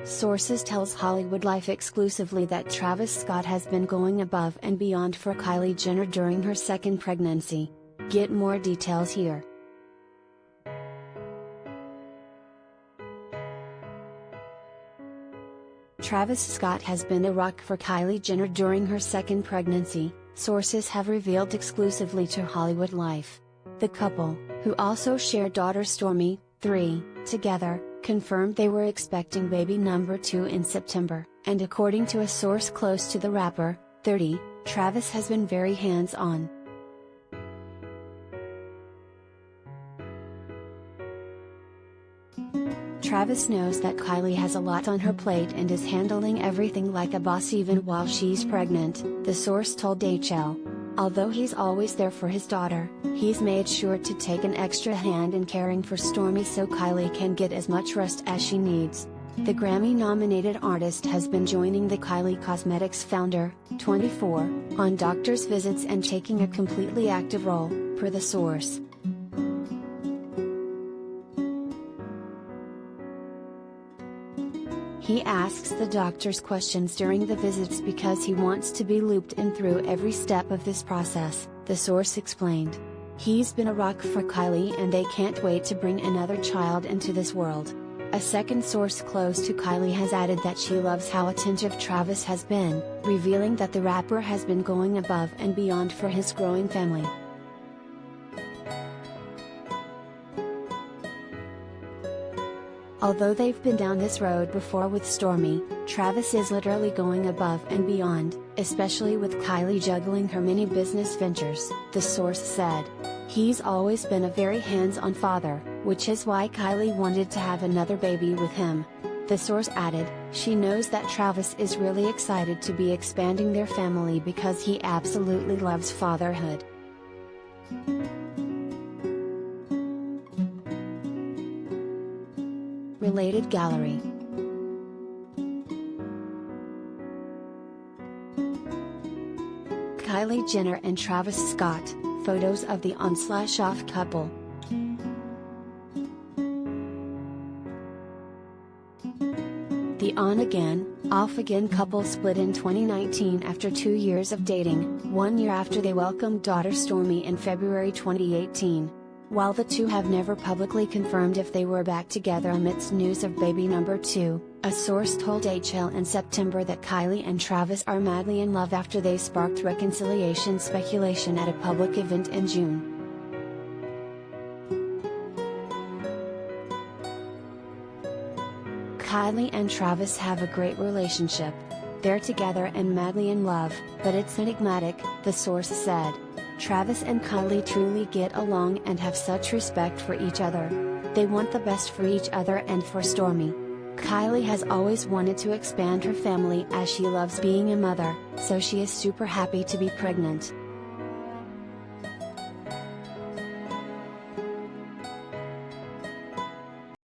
Sources tells HollywoodLife exclusively that Travis Scott has been going above and beyond for Kylie Jenner during her second pregnancy. Get more details here. Travis Scott has been a rock for Kylie Jenner during her second pregnancy, sources have revealed exclusively to HollywoodLife. The couple, who also share daughter Stormi, 3, together, confirmed they were expecting baby number 2 in September, and according to a source close to the rapper, 30, Travis has been very hands-on. Travis knows that Kylie has a lot on her plate and is handling everything like a boss even while she's pregnant, the source told HL. Although he's always there for his daughter, he's made sure to take an extra hand in caring for Stormi so Kylie can get as much rest as she needs. The Grammy-nominated artist has been joining the Kylie Cosmetics founder, 24, on doctor's visits and taking a completely active role, per the source. He asks the doctors questions during the visits because he wants to be looped in through every step of this process, the source explained. He's been a rock for Kylie and they can't wait to bring another child into this world. A second source close to Kylie has added that she loves how attentive Travis has been, revealing that the rapper has been going above and beyond for his growing family. Although they've been down this road before with Stormi, Travis is literally going above and beyond, especially with Kylie juggling her many business ventures, the source said. He's always been a very hands-on father, which is why Kylie wanted to have another baby with him. The source added, she knows that Travis is really excited to be expanding their family because he absolutely loves fatherhood. Related gallery. Kylie Jenner and Travis Scott, photos of the on/off couple. The on-again, off-again couple split in 2019 after 2 years of dating, 1 year after they welcomed daughter Stormi in February 2018. While the two have never publicly confirmed if they were back together amidst news of baby number 2, a source told HL in September that Kylie and Travis are madly in love after they sparked reconciliation speculation at a public event in June. Kylie and Travis have a great relationship. They're together and madly in love, but it's enigmatic, the source said. Travis and Kylie truly get along and have such respect for each other. They want the best for each other and for Stormi. Kylie has always wanted to expand her family as she loves being a mother, so she is super happy to be pregnant.